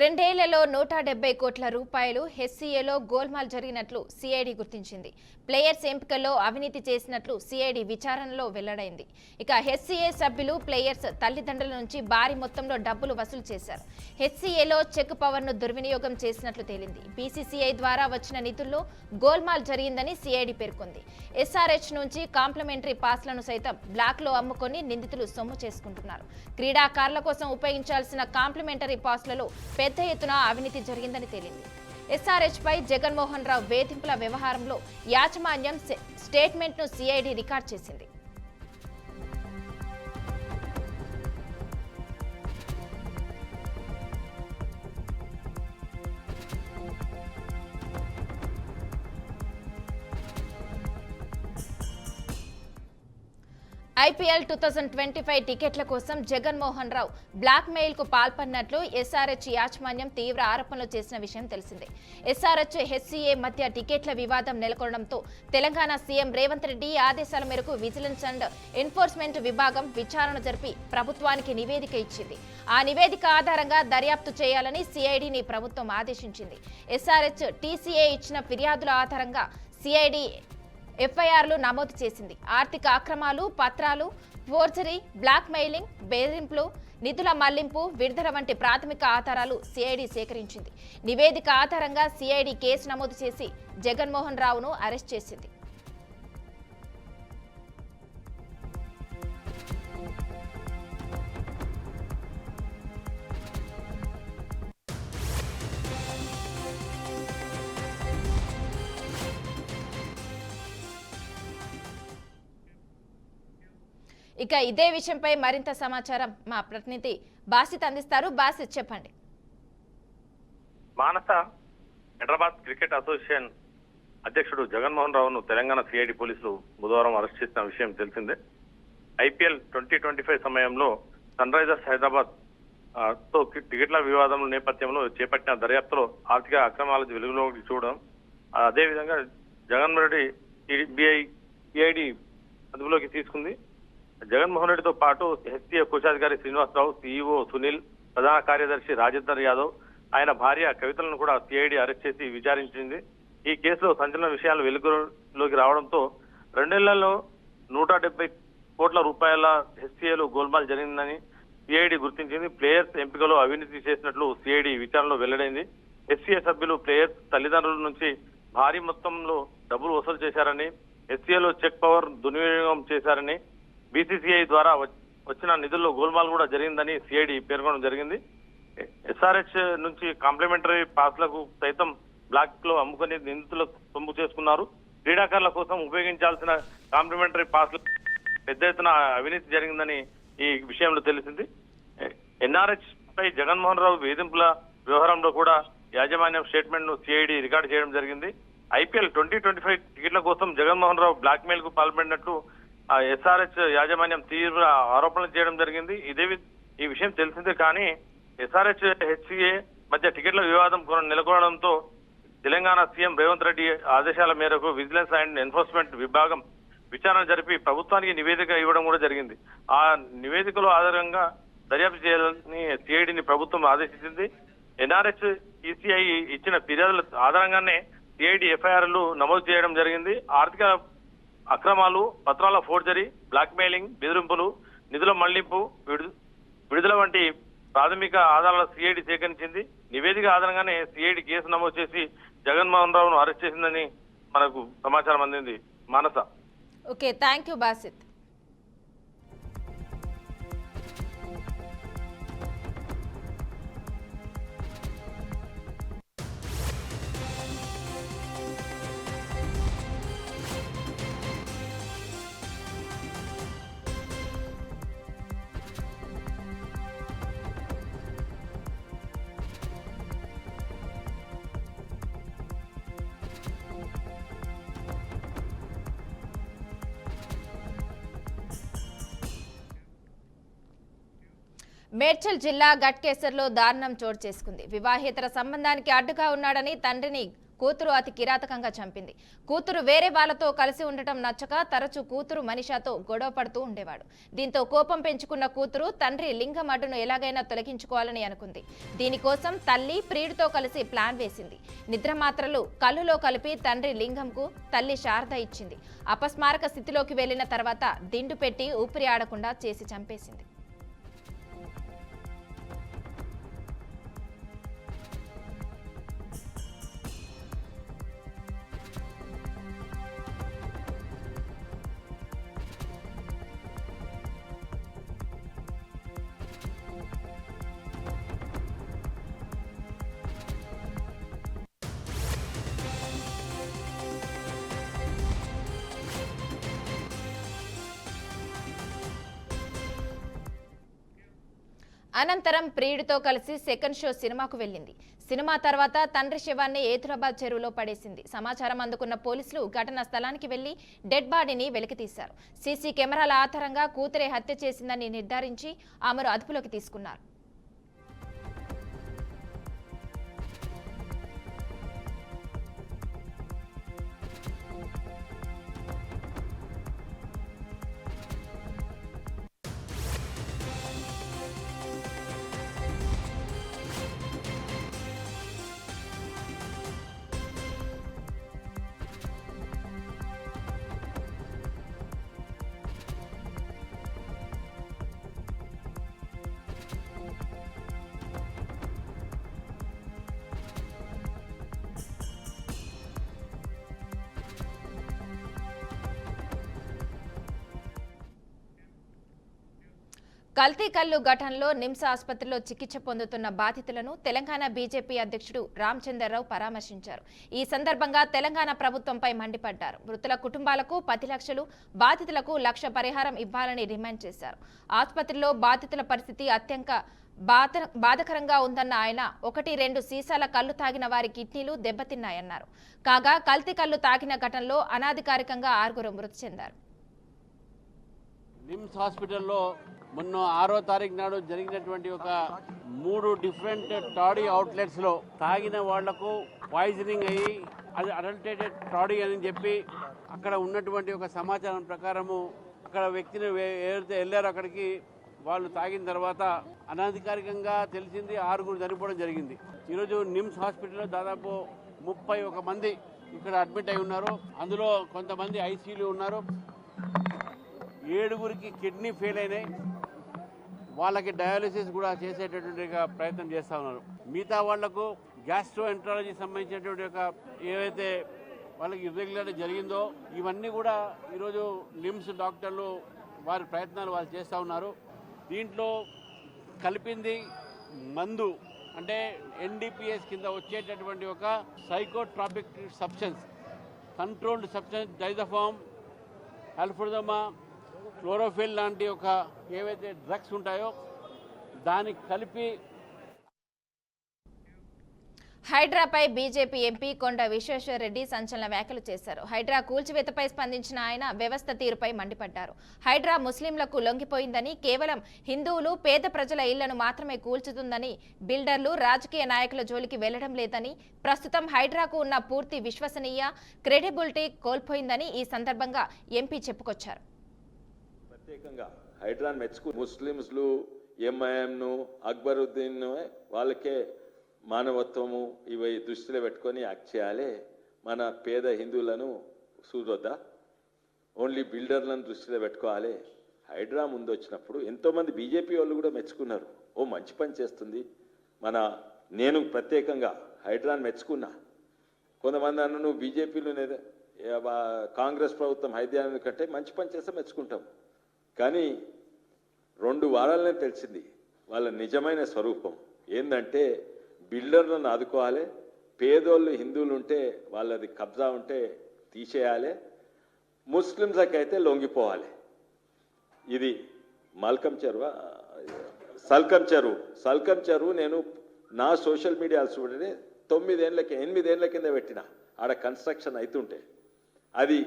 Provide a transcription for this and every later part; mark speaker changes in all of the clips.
Speaker 1: రెండేళ్లలో 170 కోట్ల రూపాయలు హెచ్సీఏలో గోల్మాల్ జరిగినట్లు సిఐడి గుర్తించింది. ప్లేయర్స్ ఎంపికల్లో అవినీతి చేసినట్లు సిఐడి విచారణలో వెల్లడైంది. ఇక హెచ్సీఏ సభ్యులు ప్లేయర్స్ తల్లిదండ్రుల నుంచి భారీ మొత్తంలో డబ్బులు వసూలు చేశారు. హెచ్సీఏలో చెక్ పవర్ను దుర్వినియోగం చేసినట్లు తేలింది. బీసీసీఐ ద్వారా వచ్చిన నిధుల్లో గోల్మాల్ జరిగిందని సిఐడి పేర్కొంది. ఎస్ఆర్హెచ్ నుంచి కాంప్లిమెంటరీ పాస్లను సైతం బ్లాక్లో అమ్ముకొని నిందితులు సొమ్ము చేసుకుంటున్నారు. క్రీడాకారుల కోసం ఉపయోగించాల్సిన కాంప్లిమెంటరీ పాస్లలో పెద్ద ఎత్తున అవినీతి జరిగిందని తేలింది. ఎస్ఆర్హెచ్ పై జగన్మోహన్ రావు వేధింపుల వ్యవహారంలో యాజమాన్యం స్టేట్మెంట్ను సిఐడి రికార్డ్ చేసింది. ఐపీఎల్ 2025 టికెట్ల కోసం జగన్మోహన్ రావు బ్లాక్ మెయిల్ కు పాల్పడినట్లు ఎస్ఆర్హెచ్ యాజమాన్యం తీవ్ర ఆరోపణలు చేసిన విషయం తెలిసిందే. ఎస్ఆర్హెచ్ హెచ్సీఏ మధ్య టికెట్ల వివాదం నెలకొనడంతో తెలంగాణ సీఎం రేవంత్ రెడ్డి ఆదేశాల మేరకు విజిలెన్స్ అండ్ ఎన్ఫోర్స్మెంట్ విభాగం విచారణ జరిపి ప్రభుత్వానికి నివేదిక ఇచ్చింది. ఆ నివేదిక ఆధారంగా దర్యాప్తు చేయాలని సిఐడిని ప్రభుత్వం ఆదేశించింది. ఎస్ఆర్హెచ్ టీసీఏ ఇచ్చిన ఫిర్యాదుల ఆధారంగా సిఐడి ఎఫ్ఐఆర్లు నమోదు చేసింది. ఆర్థిక అక్రమాలు, పత్రాలు, ఫోర్జరీ, బ్లాక్ మెయిలింగ్, బెదిరింపులు, నిధుల మళ్లింపు, విడుదల వంటి ప్రాథమిక ఆధారాలు సిఐడి సేకరించింది. నివేదిక ఆధారంగా సిఐడి కేసు నమోదు చేసి జగన్మోహన్ రావును అరెస్ట్ చేసింది. ఇక ఇదే విషయంపై మరింత సమాచారం మా ప్రతినిధి బాసిత్ అందిస్తారు. బాసిత్, చెప్పండి.
Speaker 2: మానస, హైదరాబాద్ క్రికెట్ అసోసియేషన్ అధ్యక్షుడు జగన్మోహన్ రావును తెలంగాణ సిఐడి పోలీసులు బుధవారం అరెస్ట్ చేసిన విషయం తెలిసిందే. ఐపీఎల్ 2025 సమయంలో సన్ రైజర్స్ హైదరాబాద్ తో టికెట్ల వివాదం నేపథ్యంలో చేపట్టిన దర్యాప్తులో ఆర్థిక అక్రమాల వెలుగులోకి చూడడం, అదేవిధంగా జగన్మోహన్ రెడ్డి సిఐడి అదుపులోకి తీసుకుంది. జగన్మోహన్ రెడ్డితో పాటు హెచ్సీఏ కోశాధికారి శ్రీనివాసరావు, సీఈఓ సునీల్, ప్రధాన కార్యదర్శి రాజేందర్ యాదవ్, ఆయన భార్య కవితలను కూడా సిఐడి అరెస్ట్ చేసి విచారించింది. ఈ కేసులో సంచలన విషయాలు వెలుగులోకి రావడంతో రెండేళ్లలో 170 కోట్ల రూపాయల హెచ్సీఏలో గోల్మాల్ జరిగిందని సిఐడి గుర్తించింది. ప్లేయర్స్ ఎంపికలో అవినీతి చేసినట్లు సిఐడి విచారణలో వెల్లడైంది. హెచ్సీఏ సభ్యులు ప్లేయర్స్ తల్లిదండ్రుల నుంచి భారీ మొత్తంలో డబ్బులు వసూలు చేశారని, హెచ్సీఏలో చెక్ పవర్ దుర్వినియోగం చేశారని, బీసీసీఐ ద్వారా వచ్చిన నిధుల్లో గోల్మాల్ కూడా జరిగిందని సిఐడి పేర్కొనడం జరిగింది. ఎస్ఆర్హెచ్ నుంచి కాంప్లిమెంటరీ పాస్లకు సైతం బ్లాక్ లో అమ్ముకుని నిందితులు సొమ్ము చేసుకున్నారు. క్రీడాకారుల కోసం ఉపయోగించాల్సిన కాంప్లిమెంటరీ పాస్లు పెద్ద ఎత్తున అవినీతి జరిగిందని ఈ విషయంలో తెలిసింది. ఎన్ఆర్హెచ్ పై జగన్మోహన్ రావు వేధింపుల వ్యవహారంలో కూడా యాజమాన్యం స్టేట్మెంట్ ను సిఐడి రికార్డు చేయడం జరిగింది. ఐపీఎల్ 2025 టికెట్ల కోసం జగన్మోహన్ రావు బ్లాక్ మెయిల్ కు పాల్పడినట్లు ఎస్ఆర్హెచ్ యాజమాన్యం తీవ్ర ఆరోపణలు చేయడం జరిగింది. ఈ విషయం తెలిసిందే, కానీ ఎస్ఆర్హెచ్ హెచ్సీఏ మధ్య టికెట్ల వివాదం నెలకొనడంతో తెలంగాణ సీఎం రేవంత్ రెడ్డి ఆదేశాల మేరకు విజిలెన్స్ అండ్ ఎన్ఫోర్స్మెంట్ విభాగం విచారణ జరిపి ప్రభుత్వానికి నివేదిక ఇవ్వడం కూడా జరిగింది. ఆ నివేదికలో ఆధారంగా దర్యాప్తు చేయాలని సిఐడిని ప్రభుత్వం ఆదేశించింది. ఎన్ఆర్హెచ్ ఈసీఐ ఇచ్చిన ఫిర్యాదుల ఆధారంగానే సిఐడి ఎఫ్ఐఆర్లు నమోదు చేయడం జరిగింది. ఆర్థిక అక్రమాలు, పత్రాల ఫోర్జరీ, బ్లాక్ మెయిలింగ్, బెదిరింపులు, నిధుల మళ్లింపు, విడుదల వంటి ప్రాథమిక ఆధారాల సిఐడి సేకరించింది. నివేదిక ఆధారంగానే సిఐడి కేసు నమోదు చేసి జగన్మోహన్ రావును అరెస్ట్ చేసిందని మనకు సమాచారం అందింది. Manasa.
Speaker 1: Okay, thank you Basith. Medchal జిల్లా గట్కేసర్లో దారుణం చోటు చేసుకుంది. వివాహేతర సంబంధానికి అడ్డుగా ఉన్నాడని తండ్రిని కూతురు అతి కిరాతకంగా చంపింది. కూతురు వేరే వాళ్లతో కలిసి ఉండటం నచ్చక తరచూ కూతురు మనిషాతో గొడవ పడుతూ ఉండేవాడు. దీంతో కోపం పెంచుకున్న కూతురు తండ్రి లింగం అడ్డును ఎలాగైనా తొలగించుకోవాలని అనుకుంది. దీనికోసం తల్లి ప్రియుడితో కలిసి ప్లాన్ వేసింది. నిద్ర మాత్రలు కళ్ళులో కలిపి తండ్రి లింగంకు తల్లి శారద ఇచ్చింది. అపస్మారక స్థితిలోకి వెళ్లిన తర్వాత దిండు పెట్టి ఊపిరి ఆడకుండా చేసి చంపేసింది. అనంతరం ప్రియుడితో కలిసి సెకండ్ షో సినిమాకు వెళ్లింది. సినిమా తర్వాత తండ్రి శవాన్ని ఏతురాబాద్ చెరువులో పడేసింది. సమాచారం అందుకున్న పోలీసులు ఘటనా స్థలానికి వెళ్లి డెడ్ బాడీని వెలికితీశారు. సీసీ కెమెరాల ఆధారంగా కూతురే హత్య చేసిందని నిర్ధారించి ఆమెను అదుపులోకి తీసుకున్నారు. కల్తీ కల్లు ఘటనలో నిమ్స్ ఆసుపత్రిలో చికిత్స పొందుతున్న బాధితులను తెలంగాణ బీజేపీ అధ్యక్షుడు రామచంద్రరావు పరామర్శించారు. ఈ సందర్భంగా తెలంగాణ ప్రభుత్వంపై మండిపడ్డారు. మృతుల కుటుంబాలకు 10 లక్షలు, బాధితులకు 1 లక్ష పరిహారం ఇవ్వాలని డిమాండ్ చేశారు. ఆసుపత్రిలో బాధితుల పరిస్థితి అత్యంత బాధకరంగా ఉందన్న ఆయన 1-2 సీసాల కల్లు తాగిన వారి కిడ్నీలు దెబ్బతిన్నాయన్నారు. కాగా కల్తీ కల్లు తాగిన ఘటనలో అనాధికారికంగా 6 మృతి చెందారు.
Speaker 3: నిమ్స్ హాస్పిటల్లో మొన్న 6వ తారీఖు నాడు జరిగినటువంటి ఒక 3 డిఫరెంట్ టాడీ అవుట్లెట్స్లో తాగిన వాళ్లకు పాయిజనింగ్ అయ్యి అది అడల్టేటెడ్ టాడీ అని చెప్పి అక్కడ ఉన్నటువంటి ఒక సమాచారం ప్రకారము అక్కడ వ్యక్తిని ఎవరైతే వెళ్ళారో అక్కడికి వాళ్ళు తాగిన తర్వాత అనధికారికంగా తెలిసింది 6 చనిపోవడం జరిగింది. ఈరోజు నిమ్స్ హాస్పిటల్లో దాదాపు 31 మంది ఇక్కడ అడ్మిట్ అయి ఉన్నారు. అందులో కొంతమంది ఐసీయూలో ఉన్నారు. 7గురికి కిడ్నీ ఫెయిల్ అయినాయి. వాళ్ళకి డయాలిసిస్ కూడా చేసేటటువంటి ప్రయత్నం చేస్తూ ఉన్నారు. మిగతా వాళ్లకు గ్యాస్ట్రో ఎంట్రాలజీ సంబంధించినటువంటి ఒక ఏవైతే వాళ్ళకి ఇర్రెగ్యులర్ జరిగిందో ఇవన్నీ కూడా ఈరోజు నిమ్స్ డాక్టర్లు వారి ప్రయత్నాలు వాళ్ళు చేస్తూ ఉన్నారు. దీంట్లో కలిపింది మందు అంటే ఎన్డీపీఎస్ కింద వచ్చేటటువంటి ఒక psychotropic substance, controlled substance, డైజోఫామ్, అల్ఫ్రదమా, chlorophyll లాంటి ఒక ఏవైతే డ్రగ్స్ ఉంటాయో దానికి కలిపి.
Speaker 1: హైడ్రాపై బీజేపీ ఎంపీ కొండ విశ్వేశ్వరరెడ్డి సంచలన వ్యాఖ్యలు చేశారు. హైడ్రా కూల్చివేతపై స్పందించిన ఆయన వ్యవస్థ తీరుపై మండిపడ్డారు. హైడ్రా ముస్లింలకు లొంగిపోయిందని, కేవలం హిందువులు, పేద ప్రజల ఇళ్లను మాత్రమే కూల్చుతుందని, బిల్డర్లు, రాజకీయ నాయకుల జోలికి వెళ్లడం లేదని, ప్రస్తుతం హైడ్రాకు ఉన్న పూర్తి విశ్వసనీయ క్రెడిబిలిటీ కోల్పోయిందని ఈ సందర్భంగా ఎంపీ చెప్పుకొచ్చారు.
Speaker 4: ప్రత్యేకంగా హైడ్రాన్ మెచ్చుకు ముస్లింలు ఎంఐఎంను అక్బరుద్దీన్ వాళ్ళకే మానవత్వము ఇవి దృష్టిలో పెట్టుకొని యాక్ట్ చేయాలి. మన పేద హిందువులను చూడొద్దా? ఓన్లీ బిల్డర్లను దృష్టిలో పెట్టుకోవాలి. హైడ్రా ముందు వచ్చినప్పుడు ఎంతోమంది బీజేపీ వాళ్ళు కూడా మెచ్చుకున్నారు. ఓ మంచి పని చేస్తుంది. నేను ప్రత్యేకంగా హైడ్రాన్ మెచ్చుకున్నా. కొంతమంది అన్న నువ్వు బీజేపీలో కాంగ్రెస్ ప్రభుత్వం హైదరాబాద్ కంటే మంచి పని చేస్తే మెచ్చుకుంటాం. కానీ 2 వారాలనే తెలిసింది వాళ్ళ నిజమైన స్వరూపం ఏంటంటే బిల్డర్లను ఆదుకోవాలి, పేదోళ్ళు హిందువులు ఉంటే వాళ్ళది కబ్జా ఉంటే తీసేయాలి, ముస్లింలకైతే లొంగిపోవాలి. ఇది సల్కం చెరువు నేను నా సోషల్ మీడియా చూడనే 8 ఏళ్ల కింద పెట్టిన ఆడ కన్స్ట్రక్షన్ అవుతుంటే అది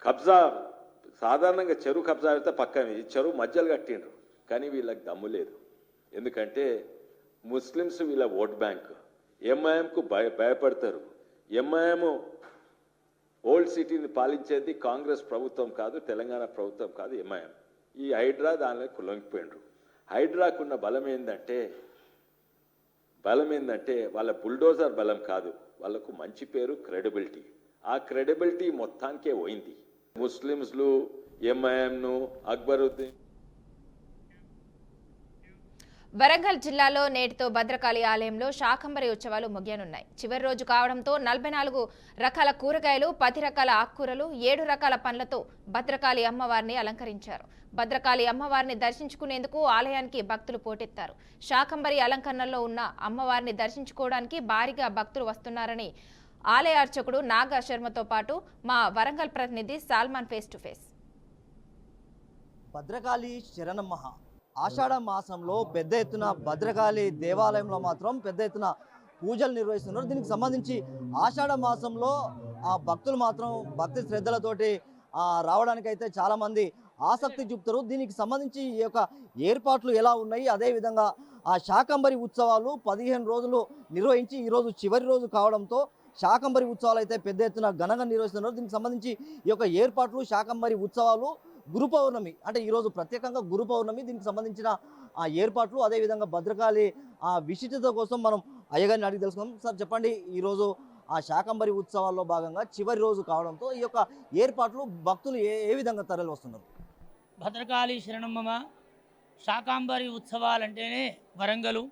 Speaker 4: కబ్జా. సాధారణంగా చెరువు కబ్జా అయితే పక్కన ఈ చెరువు మధ్యలో కట్టిండ్రు. కానీ వీళ్ళకి దమ్ము లేదు. ఎందుకంటే ముస్లిమ్స్ వీళ్ళ ఓట్ బ్యాంక్. ఎంఐఎంకు భయపడతారు. ఎంఐఎం ఓల్డ్ సిటీని పాలించేది కాంగ్రెస్ ప్రభుత్వం కాదు, తెలంగాణ ప్రభుత్వం కాదు, ఎంఐఎం. ఈ హైడ్రా దానిలో లొంగిపోయినరు. హైడ్రాకున్న బలం ఏంటంటే వాళ్ళ బుల్డోజర్ బలం కాదు, వాళ్ళకు మంచి పేరు, క్రెడిబిలిటీ. ఆ క్రెడిబిలిటీ మొత్తానికే పోయింది. ముస్లిమ్స్లు ఎంఐఎంను, అక్బరుద్దీన్.
Speaker 1: వరంగల్ జిల్లాలో నేటితో భద్రకాళి ఆలయంలో శాకంబరి ఉత్సవాలు ముగియనున్నాయి. చివరి రోజు కావడంతో 44 రకాల కూరగాయలు, 10 రకాల ఆకుకూరలు, 7 రకాల పండ్లతో భద్రకాళి అమ్మవారిని అలంకరించారు. భద్రకాళి అమ్మవారిని దర్శించుకునేందుకు ఆలయానికి భక్తులు పోటెత్తారు. శాకంబరి అలంకరణలో ఉన్న అమ్మవారిని దర్శించుకోవడానికి భారీగా భక్తులు వస్తున్నారని ఆలయ అర్చకుడు నాగా శర్మతో పాటు మా వరంగల్ ప్రతినిధి Salman face to face.
Speaker 5: Bhadrakali శరణమ్మ ఆషాఢ మాసంలో పెద్ద ఎత్తున భద్రకాళి దేవాలయంలో మాత్రం పెద్ద ఎత్తున పూజలు నిర్వహిస్తున్నారు. దీనికి సంబంధించి ఆషాఢ మాసంలో భక్తులు మాత్రం భక్తి శ్రద్ధలతోటి రావడానికైతే చాలామంది ఆసక్తి చూపుతారు. దీనికి సంబంధించి ఈ యొక్క ఏర్పాట్లు ఎలా ఉన్నాయి, అదేవిధంగా శాకంబరి ఉత్సవాలు 15 రోజులు నిర్వహించి ఈరోజు చివరి రోజు కావడంతో శాకంబరి ఉత్సవాలు అయితే పెద్ద ఎత్తున ఘనంగా నిర్వహిస్తున్నారు. దీనికి సంబంధించి ఈ యొక్క ఏర్పాట్లు, శాకంబరి ఉత్సవాలు, గురు పౌర్ణమి అంటే ఈరోజు ప్రత్యేకంగా గురు పౌర్ణమి, దీనికి సంబంధించిన ఏర్పాట్లు, అదేవిధంగా భద్రకాళి విశిష్టత కోసం మనం అయ్యగారిని అడిగి తెలుసుకుందాం. సార్ చెప్పండి, ఈరోజు శాకంబరి ఉత్సవాల్లో భాగంగా చివరి రోజు కావడంతో ఈ యొక్క ఏర్పాట్లు భక్తులు ఏ విధంగా తరలి వస్తున్నారు?
Speaker 6: భద్రకాళి శరణమ్మ శాకంబరి ఉత్సవాలంటేనే వరంగలు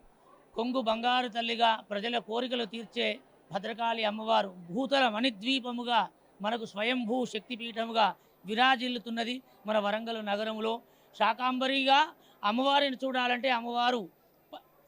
Speaker 6: కొంగు బంగారు తల్లిగా ప్రజల కోరికలు తీర్చే భద్రకాళి అమ్మవారు భూతల మణిద్వీపముగా మనకు స్వయంభూ శక్తిపీఠముగా విరాజిల్లుతున్నది మన వరంగల్ నగరంలో. శాకంబరిగా అమ్మవారిని చూడాలంటే అమ్మవారు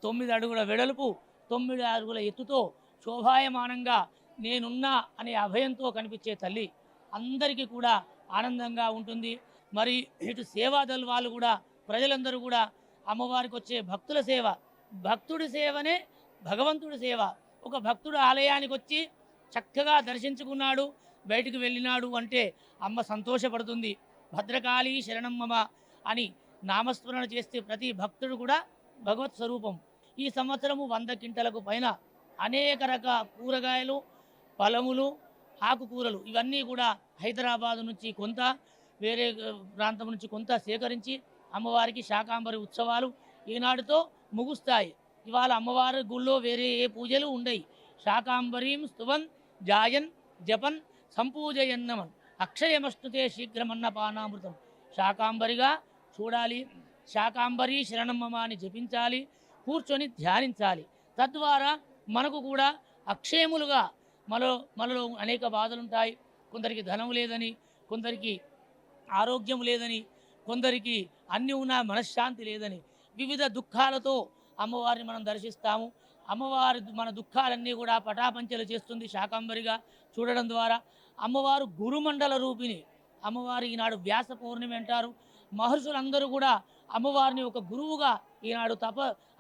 Speaker 6: 9 అడుగుల వెడల్పు, 9 అడుగుల ఎత్తుతో శోభాయమానంగా నేనున్నా అనే అభయంతో కనిపించే తల్లి అందరికీ కూడా ఆనందంగా ఉంటుంది. మరి ఇటు సేవాదల్ వాళ్ళు కూడా, ప్రజలందరూ కూడా అమ్మవారికి వచ్చే భక్తుల సేవ, భక్తుడి సేవనే భగవంతుడి సేవ. ఒక భక్తుడు ఆలయానికి వచ్చి చక్కగా దర్శించుకున్నాడు, బయటికి వెళ్ళినాడు అంటే అమ్మ సంతోషపడుతుంది. భద్రకాళి శరణమ్మ అని నామస్మరణ చేస్తే ప్రతి భక్తుడు కూడా భగవత్ స్వరూపం. ఈ సంవత్సరము 100 క్వింటాలకు పైన అనేక రకాల కూరగాయలు, ఫలములు, ఆకుకూరలు ఇవన్నీ కూడా హైదరాబాదు నుంచి కొంత, వేరే ప్రాంతం నుంచి కొంత సేకరించి అమ్మవారికి శాకంబరి ఉత్సవాలు ఈనాడుతో ముగుస్తాయి. ఇవాళ అమ్మవారి గుళ్ళో వేరే ఏ పూజలు ఉండయి. శాకంబరీం స్తువన్ జాయన్ జపన్ సంపూజయన్నమన్ అక్షయమస్తుతే శీఘ్రమన్నపానామృతం. శాకంబరిగా చూడాలి, శాకంబరి శరణమ్మ అని జపించాలి, కూర్చొని ధ్యానించాలి. తద్వారా మనకు కూడా అక్షయములుగా మనలో అనేక బాధలుంటాయి. కొందరికి ధనం లేదని, కొందరికి ఆరోగ్యం లేదని, కొందరికి అన్నీ ఉన్నా మనశ్శాంతి లేదని, వివిధ దుఃఖాలతో అమ్మవారిని మనం దర్శిస్తాము. అమ్మవారి మన దుఃఖాలన్నీ కూడా పటాపంచలు చేస్తుంది శాకంబరిగా చూడడం ద్వారా. అమ్మవారు గురుమండల రూపిణి. అమ్మవారు ఈనాడు వ్యాస పౌర్ణమి అంటారు. మహర్షులందరూ కూడా అమ్మవారిని ఒక గురువుగా ఈనాడు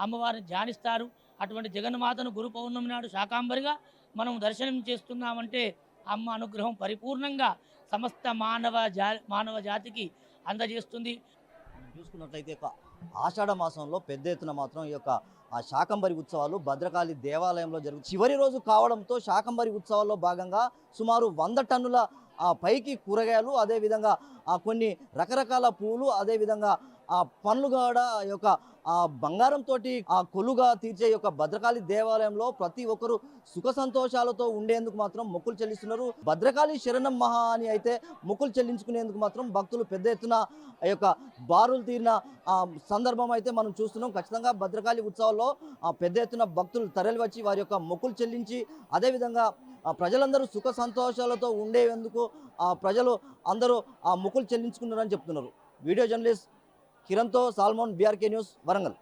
Speaker 6: అమ్మవారిని ధ్యానిస్తారు. అటువంటి జగన్మాతను గురు పౌర్ణమి నాడు శాకంబరిగా మనం దర్శనం చేస్తున్నామంటే అమ్మ అనుగ్రహం పరిపూర్ణంగా సమస్త మానవ జాతికి అందజేస్తుంది.
Speaker 5: చూసుకున్నట్లయితే ఆషాఢ మాసంలో పెద్ద ఎత్తున మాత్రం ఈ యొక్క శాకంబరి ఉత్సవాలు భద్రకాళి దేవాలయంలో జరుగుతుంది. చివరి రోజు కావడంతో శాకంబరి ఉత్సవాల్లో భాగంగా సుమారు 100 టన్నుల పైకి కూరగాయలు, అదేవిధంగా కొన్ని రకరకాల పూలు, అదేవిధంగా పండ్లు కూడా ఈ యొక్క బంగారంతో కొలుగా తీర్చే యొక్క భద్రకాళి దేవాలయంలో ప్రతి ఒక్కరు సుఖ సంతోషాలతో ఉండేందుకు మాత్రం మొక్కులు చెల్లిస్తున్నారు. భద్రకాళి శరణం మహా అని అయితే మొక్కులు చెల్లించుకునేందుకు మాత్రం భక్తులు పెద్ద ఎత్తున ఈ యొక్క బారులు తీరిన సందర్భం అయితే మనం చూస్తున్నాం. ఖచ్చితంగా భద్రకాళి ఉత్సవాల్లో పెద్ద ఎత్తున భక్తులు తరలి వచ్చి వారి యొక్క మొక్కులు చెల్లించి, అదేవిధంగా ప్రజలందరూ సుఖ సంతోషాలతో ఉండేందుకు ప్రజలు అందరూ మొక్కులు చెల్లించుకున్నారని చెప్తున్నారు. వీడియో జర్నలిస్ట్ కిరణ్తో సాల్మోన్, బీఆర్కే న్యూస్, వరంగల్.